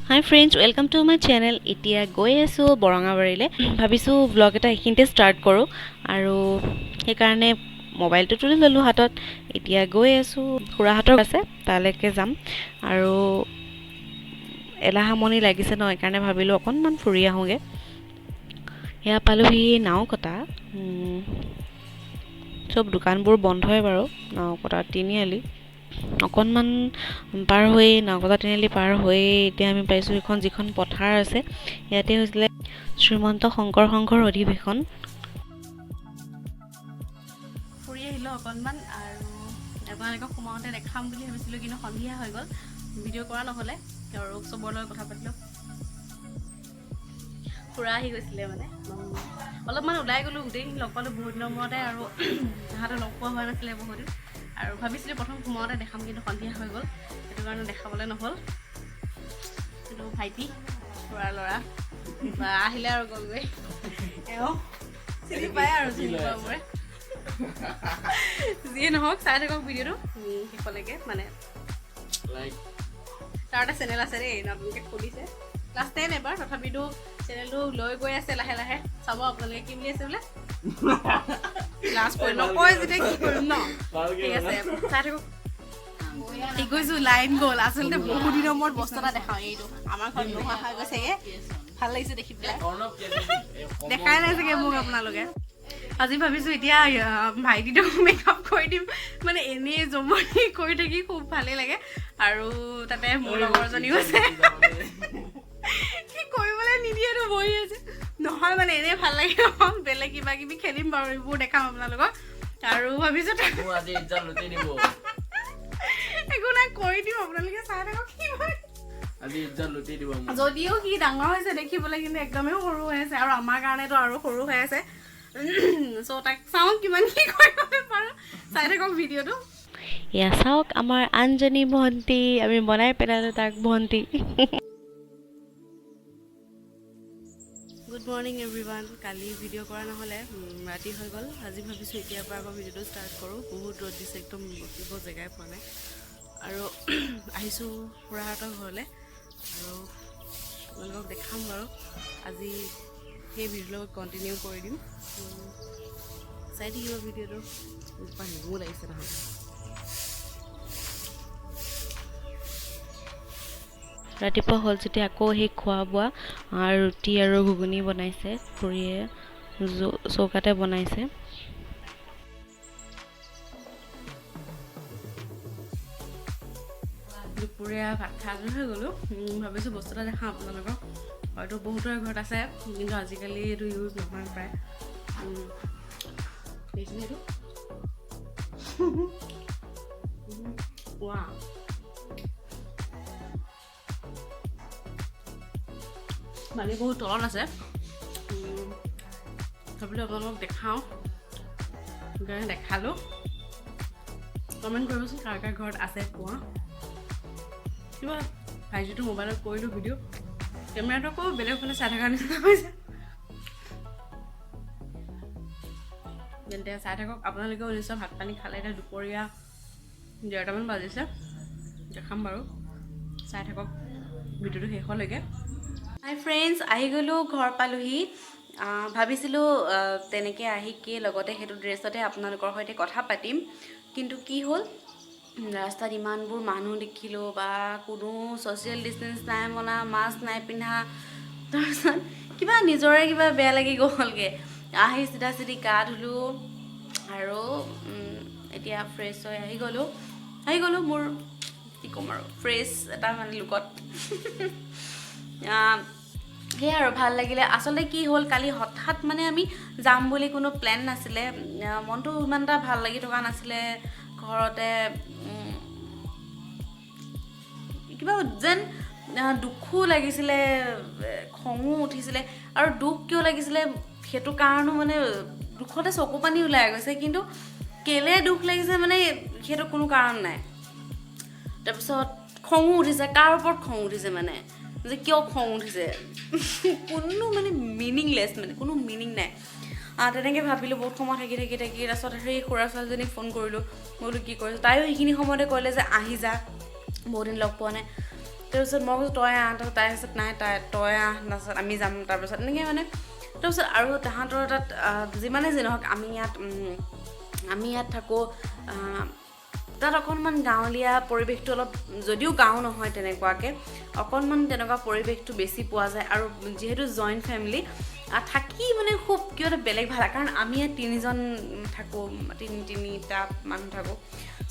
Hi friends, welcome to my channel. এতিয়া গৈ আছো বৰঙাবাৰীলে ভাবিছো ব্লগ এটা এখিনতে ষ্টাৰ্ট কৰো আৰু সেইকাৰণে মোবাইলটো তুলি ললো হাতত এতিয়া গৈ আছো খুৰাহাতৰ আছে তালৈকে যাম আৰু এলাহামনি লাগিছে ন সেইকাৰণে ভাবিলো অকনমান ফুৰি আহোগে এয়া পালোহি নাও কটা সব দোকানবোৰ বন্ধই বাৰু নাও কটা তিনিআলি অকনমান পাৰ হৈ নাওকটা তিনিআলি পাৰ হৈ এতিয়া আমি পাইছোঁ এখন যিখন পথাৰ আছে ইয়াতে হৈছিলে শ্ৰীমন্ত শংকৰ সংঘৰ অধিৱেশন ফুৰি আহিলোঁ অকনমান আৰু আপোনালোকক সোমাওঁতে দেখাম বুলি ভাবিছিলোঁ কিন্তু সন্ধিয়া হৈ গ'ল ভিডিঅ' কৰা নহ'লে আৰু চবৰ লগত কথা পাতিলোঁ খুৰা আহি গৈছিলে মানে অলপমান ওলাই গ'লোঁ গোটেইখিনি লগ পালোঁ বহুত দিনৰ মূৰতে আৰু তাহাঁতে লগ পোৱা হোৱা নাছিলে বহুত দিন আৰু ভাবিছিলোঁ প্ৰথম সোমাওঁতে দেখাম কিন্তু সন্ধিয়া হৈ গ'ল সেইটো কাৰণে দেখাবলৈ নহ'ল কিন্তু ভাইটি খুৰাৰ ল'ৰা বা আহিলে আৰু গ'লগৈ এওঁ চিনি পায় আৰু চিনি পোৱাবোৰে যিয়ে নহওক চাই থাকক ভিডিঅ'টো শেষলৈকে মানে তাৰ এটা চেনেল আছে দেই নতুনকৈ খুলিছে ক্লাছ 10 এবাৰ তথাপিতো চেনেলটো লৈ গৈ আছে লাহে লাহে চাব আপোনালোকে কি বুলি আছে বোলে ক্লাছ কৰি নকয় যেতিয়া কি কৰিম ন ঠিক আছে চাই থাকক কি কৈছোঁ লাইন গ'ল আচলতে বহুত দিনৰ মূৰত বস্তু এটা দেখাওঁ এইটো আমাৰ ঘৰত নোহোৱা হৈ গৈছেগে ভাল লাগিছে দেখি পেলাই দেখাই নাই চাগে মোক আপোনালোকে আজি ভাবিছোঁ এতিয়া ভাইটিটো মেকআপ কৰি দিম মানে এনেই জমনি কৰি থাকি খুব ভালেই লাগে আৰু তাতে মোৰ লগৰজনীও আছে কি কৰিবলৈ নিদিয়েতো বহি আছে নহয় মানে এনেই ভাল লাগে বেলেগ কিবা কিবি খেলিম বাৰু এইবোৰ দেখাম আপোনালোকক আৰু ভাবিছোঁ একো নাই কৰি দিম আপোনালোকে চাই থাকক কি হয় যদিও সি ডাঙৰ হৈছে দেখিবলৈ কিন্তু একদমেই সৰু হৈ আছে আৰু আমাৰ কাৰণেতো আৰু সৰু হৈ আছে চ' তাক চাওঁ কিমান কি কৰিব পাৰোঁ চাই থাকক ভিডিঅ'টো এয়া চাওক আমাৰ আনজনী ভণ্টি আমি বনাই পেলালোঁ তাক ভণ্টি গুড মৰ্ণিং এভৰিৱান কালি ভিডিঅ' কৰা নহ'লে ৰাতি হৈ গ'ল আজি ভাবিছোঁ এতিয়াৰ পৰা আকৌ ভিডিঅ'টো ষ্টাৰ্ট কৰোঁ বহুত ৰ'দ দিছে একদম বহিব জেগাই পোৱা নাই আৰু আহিছোঁ খুৰাহঁতৰ ঘৰলৈ আৰু আপোনালোকক দেখাম বাৰু আজি সেই ভিডিঅ'ৰ লগত কণ্টিনিউ কৰি দিম চাই থাকিব ভিডিঅ'টো নিবও লাগিছে নহয় ৰাতিপুৱা হ'ল যেতিয়া আকৌ সেই খোৱা বোৱা ৰুটি আৰু ঘুগুনি বনাইছে খুৰীয়ে চৌকাতে বনাইছে দুপৰীয়া ভাত খাই হৈ গ'লোঁ ভাবিছোঁ বস্তু এটা দেখাওঁ আপোনালোকক হয়তো বহুতৰে ঘৰত আছে কিন্তু আজিকালি এইটো ইউজ নহয় প্ৰায় এইটো ৱাও মানে বহুত তলত আছে তথাপিতো আপোনালোকক দেখাওঁ সেইকাৰণে দেখালোঁ কমেণ্ট কৰিবচোন কাৰ কাৰ ঘৰত আছে কোৱা কিবা ভাইটিটো মোবাইলত কৰিলোঁ ভিডিঅ' কেমেৰাটো আকৌ বেলেগ ফালে চাই থকাৰ নিচিনা হৈছে তেন্তে চাই থাকক আপোনালোকেও নিশ্চয় ভাত পানী খালে এতিয়া দুপৰীয়া 11টামান বাজিছে দেখাম বাৰু চাই থাকক ভিডিঅ'টো শেষলৈকে হাই ফ্ৰেণ্ডছ আহি গ'লোঁ ঘৰ পালোহি ভাবিছিলোঁ তেনেকৈ আহি কি লগতে সেইটো ড্ৰেছতে আপোনালোকৰ সৈতে কথা পাতিম কিন্তু কি হ'ল ৰাস্তাত ইমানবোৰ মানুহ দেখিলোঁ বা কোনো ছ'চিয়েল ডিষ্টেঞ্চ নাই মনা মাস্ক নাই পিন্ধা তাৰপিছত কিবা নিজৰে কিবা বেয়া লাগি গ'লগৈ আহি চিধা চিধি গা ধুলোঁ আৰু এতিয়া ফ্ৰেছ হৈ আহি গ'লোঁ মোৰ কি ক'ম আৰু ফ্ৰেছ এটা মানে লুকত সেয়াই আৰু ভাল লাগিলে আচলতে কি হ'ল কালি হঠাৎ মানে আমি যাম বুলি কোনো প্লেন নাছিলে মনটো ইমান এটা ভাল লাগি থকা নাছিলে ঘৰতে কিবা যেন দুখো লাগিছিলে খঙো উঠিছিলে আৰু দুখ কিয় লাগিছিলে সেইটো কাৰণো মানে দুখতে চকু পানী ওলাই গৈছে কিন্তু কেলে দুখ লাগিছে মানে সেইটো কোনো কাৰণ নাই তাৰপিছত খঙো উঠিছে কাৰ ওপৰত খং উঠিছে মানে যে কিয় খং উঠিছে কোনো মানে মিনিংলেছ মানে কোনো মিনিং নাই তেনেকৈ ভাবিলোঁ বহুত সময় থাকি তাৰপিছত সেই খুৰা ছোৱালীজনীক ফোন কৰিলোঁ মই বোলো কি কৰিছোঁ তাইও সেইখিনি সময়তে ক'লে যে আহি যা বহুত দিন লগ পোৱা নাই তাৰপিছত মই কৈছোঁ তই আহ, তাই তাৰপিছত নাই তই আহ, তাৰপিছত আমি যাম, তাৰপিছত এনেকৈ মানে তাৰপিছত আৰু তাহাঁতৰ তাত যিমানে যি নহওক আমি ইয়াত থাকোঁ, তাত অকণমান গাঁৱলীয়া পৰিৱেশটো অলপ, যদিও গাঁও নহয় তেনেকুৱাকৈ, অকণমান তেনেকুৱা পৰিৱেশটো বেছি পোৱা যায়। আৰু যিহেতু জইণ্ট ফেমিলি থাকি মানে খুব কিয় এটা বেলেগ ভাল, কাৰণ আমি ইয়াত 3জন থাকোঁ, তিনিটা মানুহ থাকোঁ।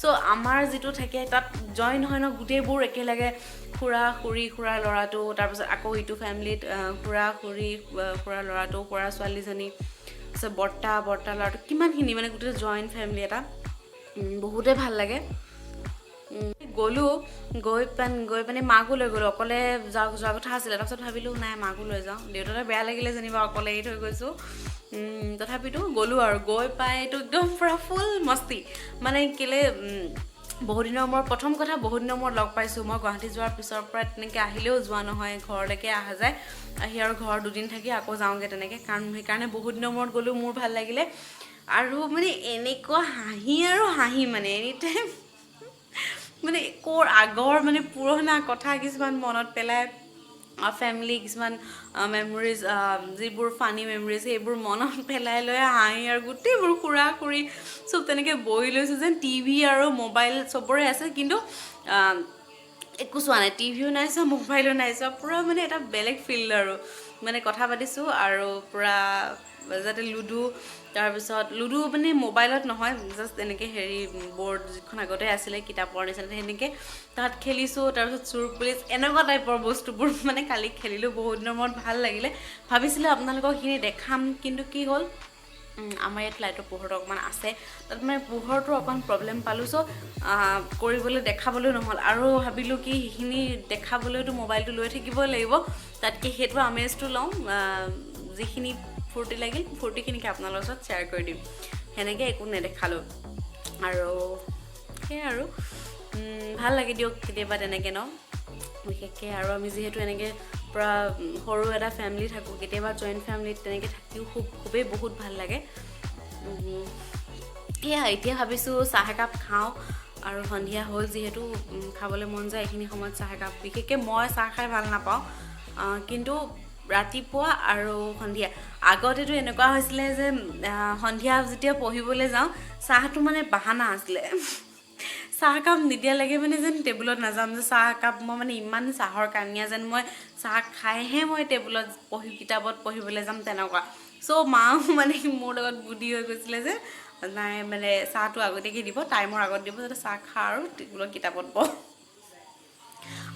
চ' আমাৰ যিটো থাকে তাত জইন হয় ন, গোটেইবোৰ একেলগে, খুৰাৰ ল'ৰাটো, তাৰপিছত আকৌ ইটো ফেমিলিত খুৰাৰ ল'ৰাটো, খুৰাৰ ছোৱালীজনী, তাৰপিছত বৰ্তা ল'ৰাটো, কিমানখিনি মানে গোটেই জইণ্ট ফেমিলি এটা, বহুতে ভাল লাগে। গৈ পানি মাকো লৈ গ'লোঁ, অকলে যোৱা কথা আছিলে, তাৰপিছত ভাবিলোঁ নাই মাকো লৈ যাওঁ, দেউতালৈ বেয়া লাগিলে যেনিবা অকলে এৰি থৈ গৈছোঁ। তথাপিতো গ'লোঁ আৰু গৈ পাইতো একদম পূৰা ফুল মস্তি, মানে কেলে বহুত দিনৰ মূৰত লগ পাইছোঁ। মই গুৱাহাটী যোৱাৰ পিছৰ পৰা তেনেকৈ আহিলেও যোৱা নহয়, ঘৰলৈকে অহা যায়, আহি আৰু ঘৰ 2 দিন থাকি আকৌ যাওঁগৈ তেনেকৈ, কাৰণ সেইকাৰণে বহুত দিনৰ মূৰত গ'লোঁ, মোৰ ভাল লাগিলে। আৰু মানে এনেকুৱা হাঁহি মানে এনি টাইম মানে আগৰ মানে পুৰণা কথা কিছুমান মনত পেলাই, ফেমিলি কিছুমান মেমৰিজ, যিবোৰ ফানি মেমৰিজ, সেইবোৰ মনত পেলাই লৈ হাঁহি আৰু গোটেইবোৰ খুৰা-খুৰী চব তেনেকৈ বহি লৈছোঁ, যেন টিভি আৰু মোবাইল চবৰে আছে, কিন্তু একো চোৱা নাই, টিভিও নাই চোৱা, মোবাইলো নাই চোৱা, পূৰা মানে এটা বেলেগ ফিল্ড আৰু মানে কথা পাতিছোঁ। আৰু পূৰা যাতে তাৰপিছত লুডু মানে মোবাইলত নহয়, জাষ্ট এনেকৈ বৰ্ড যিখন আগতে আছিলে কিতাপৰ নিচিনা, সেনেকৈ তাত খেলিছোঁ। তাৰপিছত চোৰ পুলিচ এনেকুৱা টাইপৰ বস্তুবোৰ মানে কালি খেলিলোঁ, বহুত দিনৰ মূৰত ভাল লাগিলে। ভাবিছিলোঁ আপোনালোকক সেইখিনি দেখাম, কিন্তু কি হ'ল, আমাৰ ইয়াত লাইটৰ পোহৰটো অকণমান আছে, তাত মানে পোহৰটো অকণমান প্ৰব্লেম পালোঁ, চ' দেখাবলৈ নহ'ল। আৰু ভাবিলোঁ কি সেইখিনি দেখাবলৈতো মোবাইলটো লৈ থাকিবই লাগিব, তাতকৈ সেইটো আমেজটো লওঁ, যিখিনি ফূৰ্তি লাগিল ফূৰ্তিখিনিকে আপোনালোকৰ ওচৰত শ্বেয়াৰ কৰি দিম, সেনেকৈ একো নেদেখালোঁ। আৰু সেয়াই আৰু ভাল লাগে দিয়ক কেতিয়াবা তেনেকৈ ন, বিশেষকৈ আৰু আমি যিহেতু এনেকৈ পূৰা সৰু এটা ফেমিলি থাকোঁ, কেতিয়াবা জইণ্ট ফেমিলিত তেনেকৈ থাকিও খুবেই বহুত ভাল লাগে। সেয়া এতিয়া ভাবিছোঁ চাহ একাপ খাওঁ, আৰু সন্ধিয়া হ'ল যিহেতু খাবলৈ মন যায় এইখিনি সময়ত চাহ একাপ। বিশেষকৈ মই চাহ খাই ভাল নাপাওঁ, কিন্তু ৰাতিপুৱা আৰু সন্ধিয়া, আগতেতো এনেকুৱা হৈছিলে যে সন্ধিয়া যেতিয়া পঢ়িবলৈ যাওঁ, চাহটো মানে বাহানা আছিলে, চাহকাপ নিদিয়ালৈকে মানে যেন টেবুলত নাযাম, যে চাহকাপ মই মানে ইমান চাহৰ কানিয়া, যেন মই চাহ খাইহে মই টেবুলত কিতাপত পঢ়িবলৈ যাম তেনেকুৱা। চ' মাও মানে মোৰ লগত বুদ্ধি হৈ গৈছিলে যে নাই মানে চাহটো আগতীয়াকৈ দিব, টাইমৰ আগত দিব, যাতে চাহ খা আৰু টেবুলত কিতাপত পঢ়।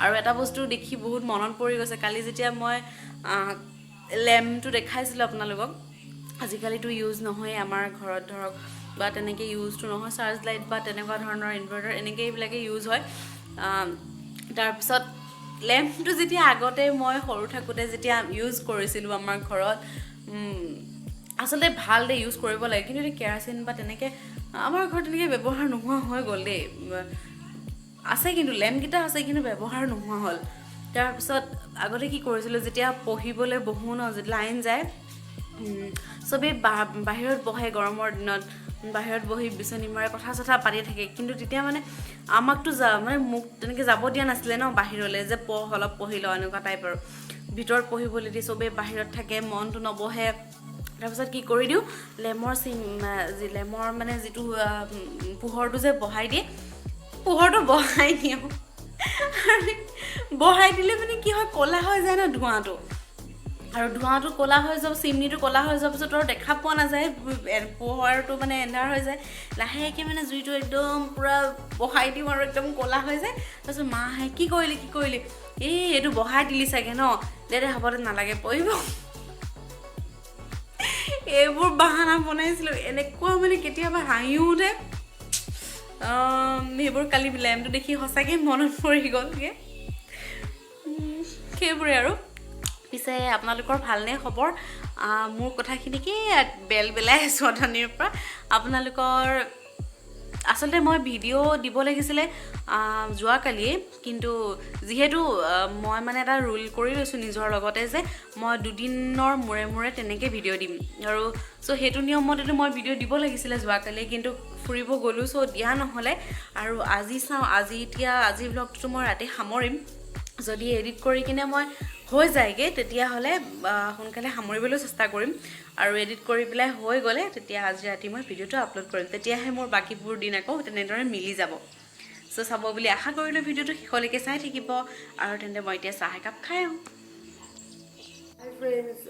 আৰু এটা বস্তু দেখি বহুত মনত পৰি গৈছে, কালি যেতিয়া মই লেম্পটো দেখাইছিলোঁ আপোনালোকক, আজিকালিতো ইউজ নহয় আমাৰ ঘৰত ধৰক, বা তেনেকৈ ইউজটো নহয়, চাৰ্জ লাইট বা তেনেকুৱা ধৰণৰ ইনভাৰ্টাৰ এনেকৈ এইবিলাকে ইউজ হয়। তাৰপিছত লেম্পটো যেতিয়া আগতে মই সৰু থাকোঁতে যেতিয়া ইউজ কৰিছিলোঁ আমাৰ ঘৰত, আচলতে ভাল দে ইউজ কৰিব লাগে, কিন্তু এতিয়া কেৰাচিন বা তেনেকৈ আমাৰ ঘৰত তেনেকৈ ব্যৱহাৰ নোহোৱা হৈ গ'ল দেই, আছে কিন্তু লেম্পকেইটা আছে, কিন্তু ব্যৱহাৰ নোহোৱা হ'ল। তাৰপিছত আগতে কি কৰিছিলোঁ, যেতিয়া পঢ়িবলৈ বহোঁ ন, যেতিয়া লাইন যায়, চবেই বাহিৰত বহে, গৰমৰ দিনত বাহিৰত বহি বিচনী মাৰে, কথা পাতি থাকে, কিন্তু তেতিয়া মানে আমাকতো মানে মোক তেনেকৈ যাব দিয়া নাছিলে ন বাহিৰলৈ, যে অলপ পঢ়ি লওঁ এনেকুৱা টাইপ, আৰু ভিতৰত পঢ়িবলৈ দি চবেই বাহিৰত থাকে, মনটো নবহে। তাৰপিছত কি কৰি দিওঁ, লেমৰ মানে যিটো পোহৰটো যে বহাই দিয়ে, পোহৰটো বহাই দিওঁ, বহাই দিলে মানে কি হয়, ক'লা হৈ যায় ন ধোঁৱাটো, আৰু ধোঁৱাটো ক'লা হৈ যাব, চিমনিটো ক'লা হৈ যোৱাৰ পিছত আৰু দেখা পোৱা নাযায়, পোহৰটো মানে এন্ধাৰ হৈ যায়, লাহেকৈ মানে জুইটো একদম পূৰা বহাই দিওঁ আৰু একদম ক'লা হৈ যায়। তাৰপিছত মা আহে, কি কৰিলি, এইটো বহাই দিলি চাগে ন, দে হ'ব দে, নালাগে পঢ়িব, এইবোৰ বাহানা বনাইছিলোঁ, এনেকুৱা মানে কেতিয়াবা হাঁহিও উঠে। সেইবোৰ কালি লেম্পটো দেখি সঁচাকৈ মনত পৰি গ'লগৈ, সেইবোৰে আৰু। পিছে আপোনালোকৰ ভালনে খবৰ? মোৰ কথাখিনিকে বেলাই আছোঁ অথনিৰ পৰা। আপোনালোকৰ আচলতে মই ভিডিঅ' দিব লাগিছিলে যোৱাকালিয়ে, কিন্তু যিহেতু মই মানে এটা ৰুল কৰি লৈছোঁ নিজৰ লগতে, যে মই 2 দিনৰ মূৰে তেনেকৈ ভিডিঅ' দিম, আৰু চ' সেইটো নিয়মতেতো মই ভিডিঅ' দিব লাগিছিলে যোৱাকালি, কিন্তু ফুৰিব গ'লোঁ, চ' দিয়া নহ'লে। আৰু আজি চাওঁ, আজি ভ্লগটো মই ৰাতি সামৰিম, যদি এডিট কৰি কিনে মই হৈ যায়গে তেতিয়াহ'লে সোনকালে সামৰিবলৈ চেষ্টা কৰিম আৰু এডিট কৰি পেলাই হৈ গ'লে তেতিয়া আজি ৰাতি মই ভিডিঅ'টো আপলোড কৰিম তেতিয়াহে মোৰ বাকীবোৰ দিন আকৌ তেনেদৰে মিলি যাব সো চাব বুলি আশা কৰিলোঁ ভিডিঅ'টো শেষলৈকে চাই থাকিব আৰু তেন্তে মই এতিয়া চাহ একাপ খাই আহোঁ হাই ফ্ৰেণ্ডছ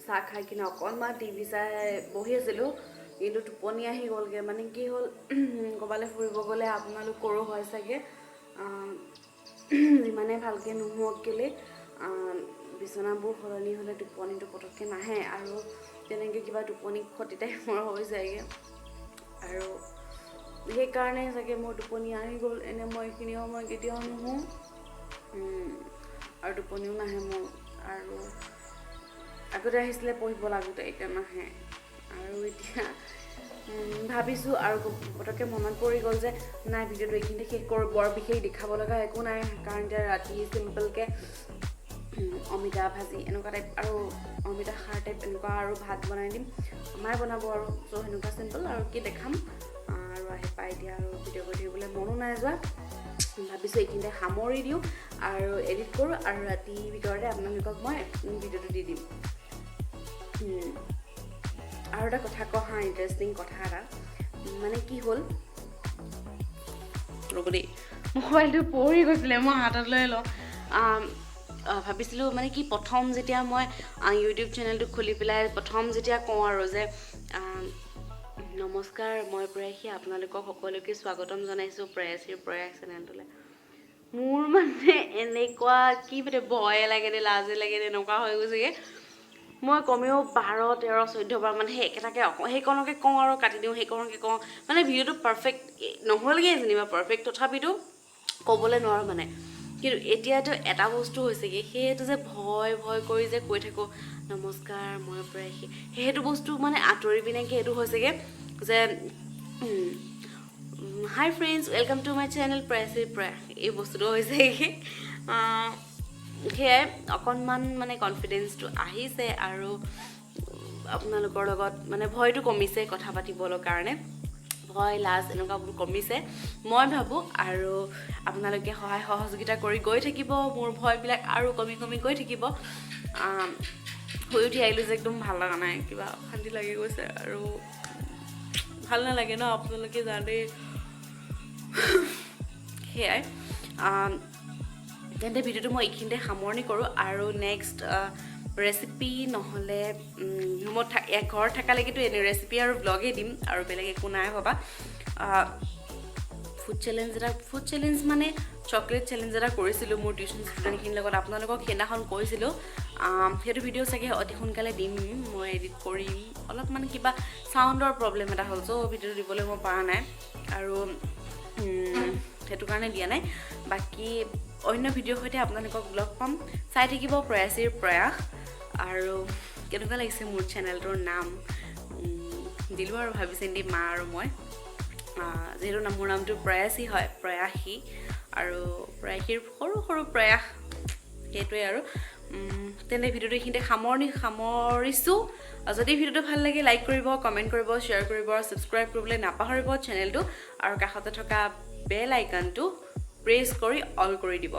চাহ খাই কিনে অকণমান টিভি চাই বহি আছিলোঁ কিন্তু টোপনি আহি গ'লগৈ মানে কি হ'ল ক'ৰবালৈ ফুৰিব গ'লে আপোনালোকৰো হয় চাগে যিমানে ভালকৈ নোহোৱক কেলৈ বিচনাবোৰ সলনি হ'লে টোপনিটো পটককৈ নাহে আৰু তেনেকৈ কিবা টোপনি ক্ষতি টাইপৰ হৈ যায়গৈ আৰু সেইকাৰণে চাগে মোৰ টোপনি আহি গ'ল এনে মই এইখিনি সময় কেতিয়াও নোহোঁ আৰু টোপনিও নাহে মোৰ আৰু আগতে আহিছিলে পঢ়িব লাগোঁতে এতিয়া নাহে আৰু এতিয়া ভাবিছোঁ আৰু পটককৈ মনত পৰি গ'ল যে নাই ভিডিঅ'টো এইখিনিতে শেষ কৰোঁ বৰ বিশেষ দেখাব লগা একো নাই কাৰণ এতিয়া ৰাতি চিম্পলকৈ অমিতা ভাজি এনেকুৱা টাইপ আৰু অমিতা খাৰ টাইপ এনেকুৱা আৰু ভাত বনাই দিম মায়ে বনাব আৰু চ' সেনেকুৱা চিম্পল আৰু কি দেখাম আৰু আহি পাই এতিয়া আৰু ভিডিঅ' কৰি থাকিবলৈ মনো নাই যোৱা ভাবিছোঁ এইখিনিতে সামৰি দিওঁ আৰু এডিট কৰোঁ আৰু ৰাতিৰ ভিতৰতে আপোনালোকক মই ভিডিঅ'টো দি দিম আৰু এটা কথা কওঁ হা ইণ্টাৰেষ্টিং কথা এটা মানে কি হ'ল ৰ'ব দেই মোবাইলটো পৰি গৈছিলে মই হাতত লৈ লওঁ ভাবিছিলোঁ মানে কি প্ৰথম যেতিয়া মই ইউটিউব চেনেলটো খুলি পেলাই প্ৰথম যেতিয়া কওঁ আৰু যে নমস্কাৰ মই প্ৰয়াসী আপোনালোকক সকলোকে স্বাগতম জনাইছোঁ প্ৰয়াসীৰ প্ৰয়াস চেনেলটোলৈ মোৰ মানে এনেকুৱা কি মানে ভয় লাগেনে লাজে লাগেনে এনেকুৱা হৈ গৈছেগৈ মই কমেও 12, 13, 14 বাৰ মানে সেই একেটাকে সেইকণকে কওঁ আৰু কাটি দিওঁ সেইকণকে কওঁ মানে ভিডিঅ'টো পাৰফেক্ট নহ'লগৈ যেনিবা পাৰফেক্ট তথাপিতো ক'বলৈ নোৱাৰোঁ মানে কিন্তু এতিয়াতো এটা বস্তু হৈছেগৈ সেইটো যে ভয় কৰি যে কৈ থাকোঁ নমস্কাৰ মই প্ৰয়াসী সেইটো বস্তু মানে আঁতৰি পিনেকৈ এইটো হৈছেগৈ যে hi friends welcome to my channel প্ৰয়াসীৰ প্ৰয়াস এই বস্তুটো হৈছেগৈ সেয়াই অকণমান মানে কনফিডেঞ্চটো আহিছে আৰু আপোনালোকৰ লগত মানে ভয়টো কমিছে কথা পাতিবলৈ কাৰণে ভয় লাজ এনেকুৱাবোৰ কমিছে মই ভাবোঁ আৰু আপোনালোকে সহায় সহযোগিতা কৰি গৈ থাকিব মোৰ ভয়বিলাক আৰু কমি গৈ থাকিব শুই উঠি আহিলোঁ যে একদম ভাল লগা নাই কিবা অশান্তি লাগি গৈছে আৰু ভাল নালাগে ন আপোনালোকে জানে সেয়াই তেন্তে ভিডিঅ'টো মই এইখিনিতে সামৰণি কৰোঁ আৰু নেক্সট ৰেচিপি নহ'লে মই ঘৰত থকালৈকেতো এনে ৰেচিপি আৰু ব্লগেই দিম আৰু বেলেগ একো নাই ভবা ফুড চেলেঞ্জ মানে চকলেট চেলেঞ্জ এটা কৰিছিলোঁ মোৰ টিউশ্যন ষ্টুডেণ্টখিনিৰ লগত আপোনালোকক সেইদিনাখন কৈছিলোঁ সেইটো ভিডিঅ' চাগে অতি সোনকালে দিম মই এডিট কৰিম অলপমান কিবা চাউণ্ডৰ প্ৰব্লেম এটা হ'ল চ' ভিডিঅ'টো দিবলৈ মই পৰা নাই আৰু সেইটো কাৰণে দিয়া নাই বাকী অন্য ভিডিঅ'ৰ সৈতে আপোনালোকক লগ পাম চাই থাকিব প্ৰয়াসীৰ প্ৰয়াস আৰু কেনেকুৱা লাগিছে মোৰ চেনেলটোৰ নাম দিলোঁ আৰু ভাবি চিন্তি মা আৰু মই যিহেতু মোৰ নামটো প্ৰয়াসী হয় প্ৰয়াসী আৰু প্ৰয়াসীৰ সৰু সৰু প্ৰয়াস সেইটোৱে আৰু তেনে ভিডিঅ'টো এইখিনিতে সামৰিছোঁ যদি ভিডিঅ'টো ভাল লাগে লাইক কৰিব কমেণ্ট কৰিব শ্বেয়াৰ কৰিব আৰু ছাবস্ক্ৰাইব কৰিবলৈ নাপাহৰিব চেনেলটো আৰু কাষতে থকা বেল আইকনটো প্ৰেছ কৰি অল কৰি দিব